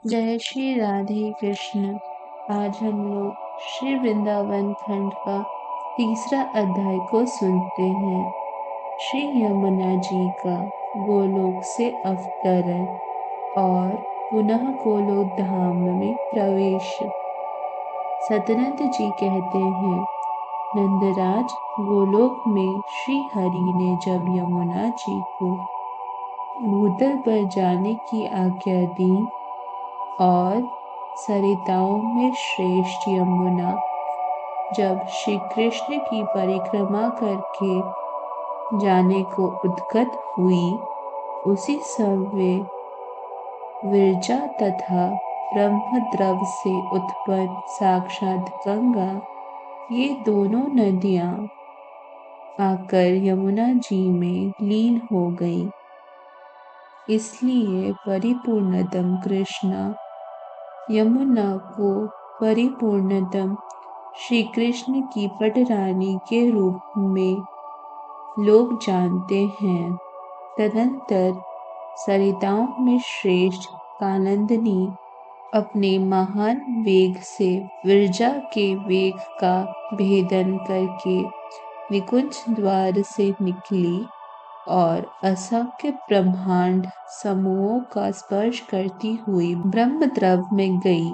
जय श्री राधे कृष्ण। आज हम लोग श्री वृंदावन खंड का तीसरा अध्याय को सुनते हैं। श्री यमुना जी का गोलोक से अवतरण और पुनः गोलोक धाम में प्रवेश। सतनंद जी कहते हैं, नंदराज गोलोक में श्री हरि ने जब यमुना जी को भूतल पर जाने की आज्ञा दी और सरिताओं में श्रेष्ठ यमुना जब श्री कृष्ण की परिक्रमा करके जाने को उद्गत हुई, उसी समय विरजा तथा ब्रह्मद्रव से उत्पन्न साक्षात गंगा, ये दोनों नदियां आकर यमुना जी में लीन हो गई। इसलिए परिपूर्णतम कृष्णा यमुना को परिपूर्णतम श्री कृष्ण की पटरानी के रूप में लोग जानते हैं। तदंतर सरिताओं में श्रेष्ठ कालिंदी अपने महान वेग से विरजा के वेग का भेदन करके निकुंज द्वार से निकली और असंख्य ब्रह्मांड समूहों का स्पर्श करती हुई ब्रह्मद्रव में गई।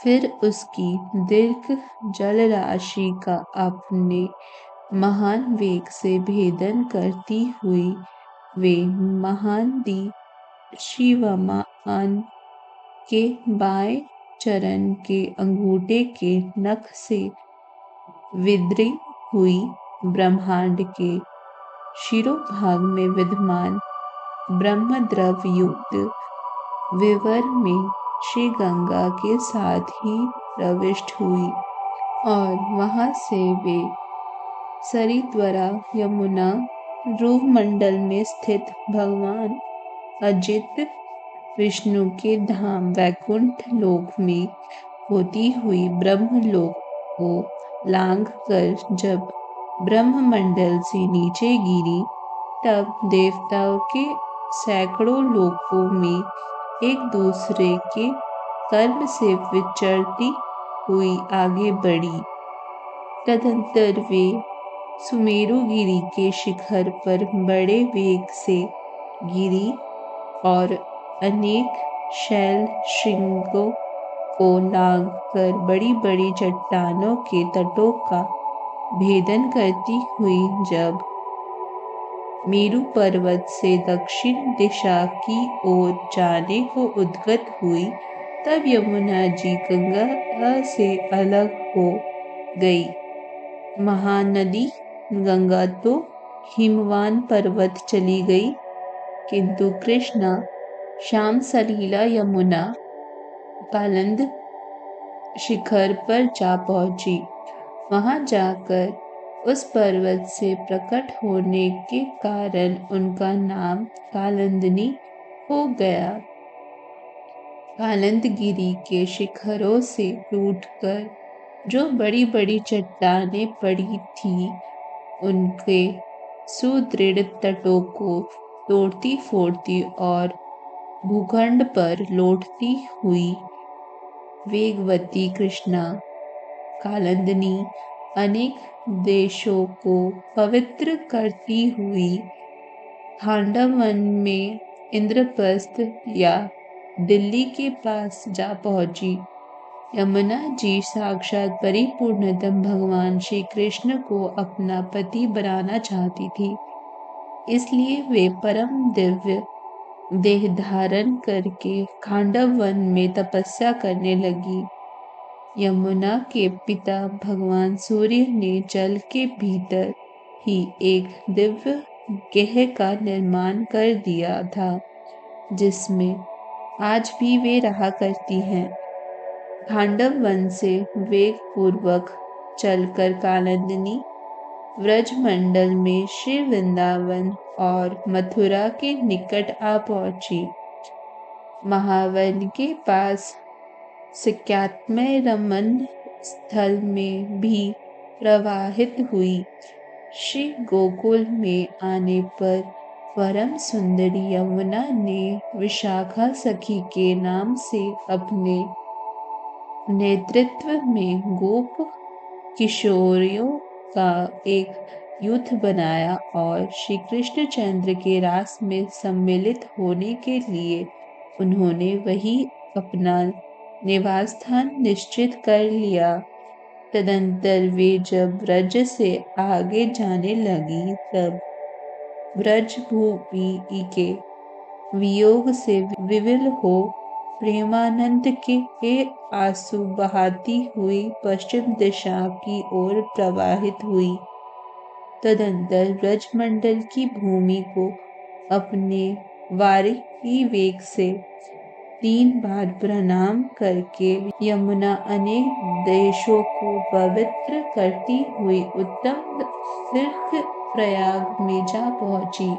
फिर उसकी दीर्घ जल राशि का अपने महान वेग से भेदन करती हुई वे महानदी शिवमान के बाएं चरण के अंगूठे के नख से विद्री हुई ब्रह्मांड के शिरोभाग में विद्यमान ब्रह्मद्रव युक्त विवर में श्री गंगा के साथ ही प्रविष्ट हुई और वहां से वे सरिद्वरा यमुना ध्रुव मंडल में स्थित भगवान अजित विष्णु के धाम वैकुंठ लोक में होती हुई ब्रह्मलोक को लांघ कर जब ब्रह्ममंडल से नीचे गिरी, तब देवताओं के सैकड़ों लोकों में एक दूसरे के कर्म से विचरती हुई आगे बढ़ी। तदंतर वे सुमेरुगिरी के शिखर पर बड़े वेग से गिरी और अनेक शैल श्रृंगों को लांघ कर बड़ी बड़ी चट्टानों के तटों का भेदन करती हुई जब मेरु पर्वत से दक्षिण दिशा की ओर जाने को उद्गत हुई, तब यमुना जी गंगा से अलग हो गई। महानदी गंगा तो हिमवान पर्वत चली गई, किंतु कृष्णा श्याम सलीला यमुना कालिंद शिखर पर जा पहुंची। वहां जाकर उस पर्वत से प्रकट होने के कारण उनका नाम कालिंदिनी हो गया। कालिंदगिरी के शिखरों से टूटकर जो बड़ी बड़ी चट्टानें पड़ी थी, उनके सुदृढ़ तटों को तोड़ती फोड़ती और भूखंड पर लौटती हुई वेगवती कृष्णा कालिंदिनी अनेक देशों को पवित्र करती हुई खांडव वन में इंद्रप्रस्थ या दिल्ली के पास जा पहुंची। यमुना जी साक्षात परिपूर्णतम भगवान श्री कृष्ण को अपना पति बनाना चाहती थी, इसलिए वे परम दिव्य देह धारण करके खांडव वन में तपस्या करने लगी। यमुना के पिता भगवान सूर्य ने जल के भीतर ही एक दिव्य गेह का निर्माण कर दिया था, जिसमें आज भी वे रहा करती हैं। खांडव वन से वेग पूर्वक चलकर कालिंदिनी व्रजमंडल में श्री वृंदावन और मथुरा के निकट आ पहुंची। महावन के पास सिक्यात्मय रमन स्थल में भी प्रवाहित हुई। श्री गोकुल में आने पर परम सुंदरी यमुना ने विशाखा सखी के नाम से अपने नेतृत्व में गोप किशोरियों का एक युद्ध बनाया और श्री कृष्णचंद्र के रास में सम्मिलित होने के लिए उन्होंने वही अपना निवास स्थान निश्चित कर लिया। तदंतर वे जब ब्रज से आगे जाने लगी तब ब्रज भूमि के वियोग से विविल हो प्रेमानंद के आंसू बहाती हुई पश्चिम दिशा की ओर प्रवाहित हुई। तदंतर ब्रजमंडल की भूमि को अपने वारिकी वेग से 3 बार प्रणाम करके यमुना अनेक देशों को पवित्र करती हुई उत्तम तीर्थ प्रयाग में जा पहुंची।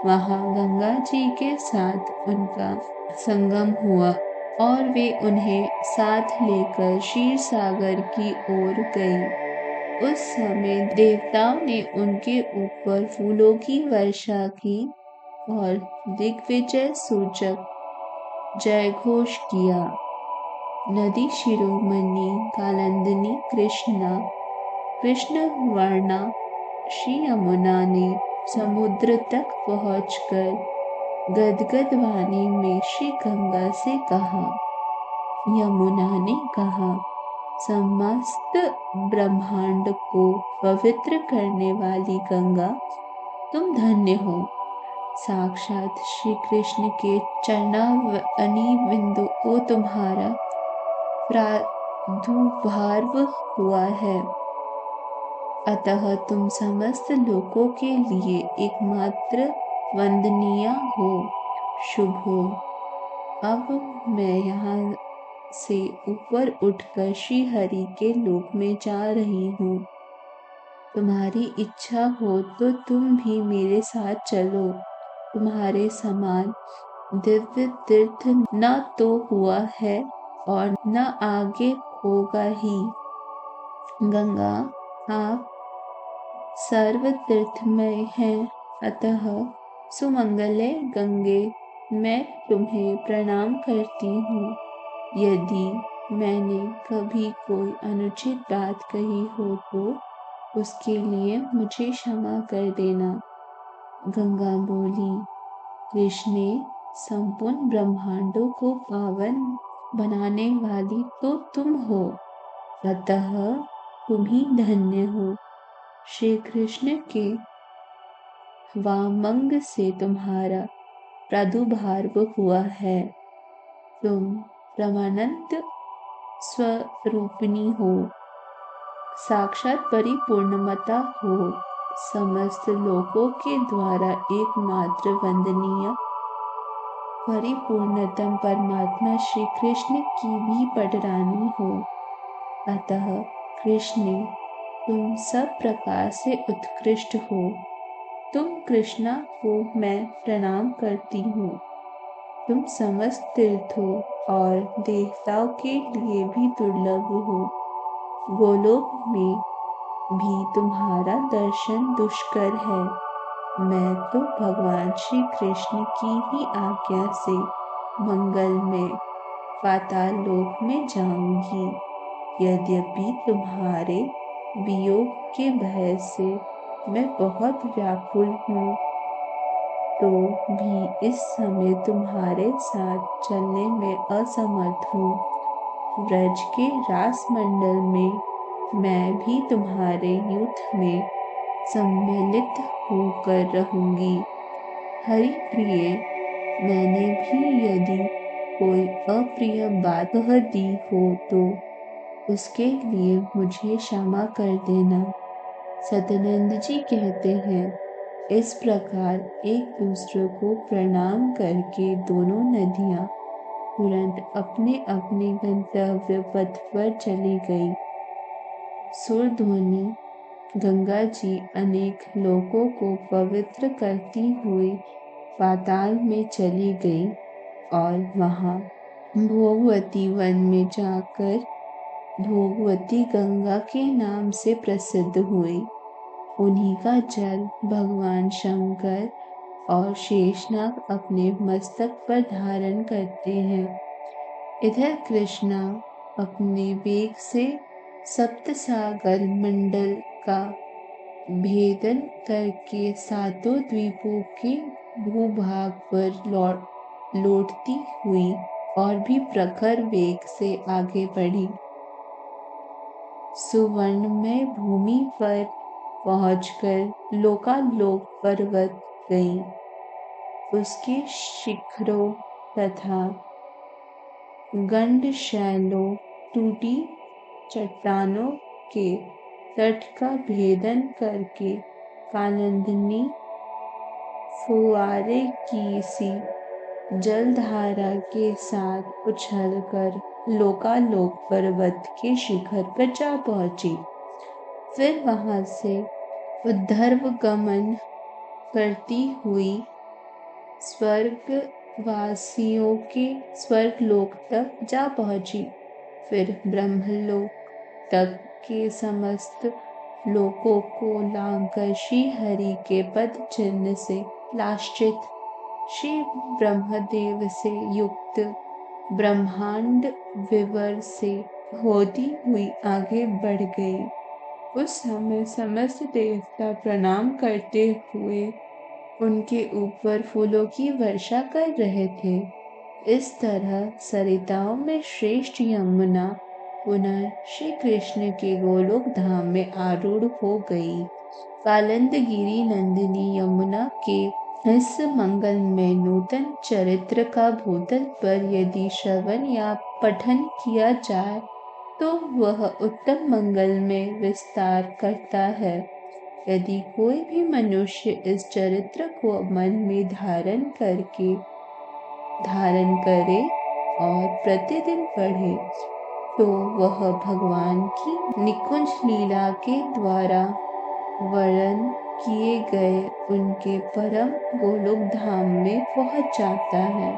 वहां गंगा जी के साथ उनका संगम हुआ और वे उन्हें साथ लेकर क्षीर सागर की ओर गई। उस समय देवताओं ने उनके ऊपर फूलों की वर्षा की और दिग्विजय सूचक जयघोष किया। नदी शिरोमणि कालिंदी कृष्ण वर्णा श्री यमुना ने समुद्र तक पहुंचकर गदगद वाणी में श्री गंगा से कहा। यमुना ने कहा, समस्त ब्रह्मांड को पवित्र करने वाली गंगा, तुम धन्य हो। साक्षात श्री कृष्ण के चरणावनी बिंदु को तुम्हारा प्रादुर्भाव हुआ है, अतः तुम समस्त लोकों के लिए एकमात्र वंदनीय हो, शुभ हो। अब मैं यहाँ से ऊपर उठकर श्री हरि के लोक में जा रही हूँ। तुम्हारी इच्छा हो तो तुम भी मेरे साथ चलो। तुम्हारे समान दिव्य तीर्थ न तो हुआ है और न आगे होगा ही। गंगा, आप सर्व तीर्थमय हैं, अतः सुमंगले गंगे, मैं तुम्हें प्रणाम करती हूँ। यदि मैंने कभी कोई अनुचित बात कही हो तो उसके लिए मुझे क्षमा कर देना। गंगा बोली, कृष्णे, संपूर्ण ब्रह्मांडों को पावन बनाने वाली तो तुम हो, अतः तुम ही धन्य हो। श्री कृष्ण के वामंग से तुम्हारा प्रादुर्भाव हुआ है। तुम परमानंद स्वरूपिणी हो, साक्षात परिपूर्णमता हो, समस्त लोकों के द्वारा एकमात्र वंदनीय परिपूर्णतम परमात्मा श्री कृष्ण की भी पटरानी हो। अतः कृष्ण, तुम सब प्रकार से उत्कृष्ट हो। तुम कृष्णा को मैं प्रणाम करती हूँ। तुम समस्त तीर्थों और देवताओं के लिए भी दुर्लभ हो। गोलोक में भी तुम्हारा दर्शन दुष्कर है। मैं तो भगवान श्री कृष्ण की ही आज्ञा से मंगल में पाताल लोक में जाऊंगी। यद्यपि तुम्हारे वियोग के भय से मैं बहुत व्याकुल हूँ, तो भी इस समय तुम्हारे साथ चलने में असमर्थ हूँ। ब्रज के रास मंडल में मैं भी तुम्हारे युद्ध में सम्मिलित होकर रहूंगी। हरि प्रिय, मैंने भी यदि कोई अप्रिय बात कह दी हो तो उसके लिए मुझे क्षमा कर देना। सदानंद जी कहते हैं, इस प्रकार एक दूसरे को प्रणाम करके दोनों नदियां तुरंत अपने अपने गंतव्य पथ पर चली गई। सुरध्वनि गंगा जी अनेक लोगों को पवित्र करती हुई पाताल में चली गई और वहां भोगवती वन में जाकर भोगवती गंगा के नाम से प्रसिद्ध हुई। उन्हीं का जल भगवान शंकर और शेषनाग अपने मस्तक पर धारण करते हैं। इधर कृष्णा अपने वेग से सप्तसागर मंडल का भेदन करके सातों द्वीपों के भूभाग पर लौटती हुई और भी प्रखर वेग से आगे बढ़ी। सुवर्णमय भूमि पर पहुंचकर लोकालोक पर्वत गई। उसके शिखरों तथा गंडशैलों, टूटी चट्टानों के तट का भेदन करके कालिंदी फुआरे की सी जलधारा के साथ उछलकर लोकालोक पर्वत के शिखर पर जा पहुंची। फिर वहां से ऊर्ध्व गमन करती हुई स्वर्गवासियों के स्वर्गलोक तक जा पहुंची। फिर ब्रह्मलोक तक के समस्त लोकों को लांघकर श्री हरि के पद चिन्ह से लांछित श्री ब्रह्मदेव से युक्त ब्रह्मांड विवर से होती हुई आगे बढ़ गई। उस समय समस्त देवता प्रणाम करते हुए उनके ऊपर फूलों की वर्षा कर रहे थे। इस तरह सरिताओं में श्रेष्ठ यमुना पुनः श्री कृष्ण के गोलोक धाम में आरूढ़ हो गई। कालिंदगिरी नंदिनी यमुना के इस मंगल में नूतन चरित्र का भूतल पर यदि श्रवण या पठन किया जाए तो वह उत्तम मंगल में विस्तार करता है। यदि कोई भी मनुष्य इस चरित्र को मन में धारण करे और प्रतिदिन पढ़े तो वह भगवान की निकुंज लीला के द्वारा वर्णन किए गए उनके परम गोलोक धाम में पहुंच जाता है।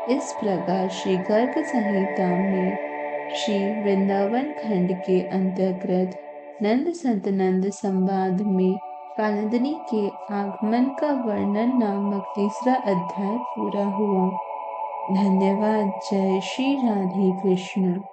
इस प्रकार श्री गर्ग संहिता में श्री वृंदावन खंड के अंतर्गत नंद संत नंद संवाद में कालिंदी के आगमन का वर्णन नामक तीसरा अध्याय पूरा हुआ। धन्यवाद। जय श्री राधे कृष्ण।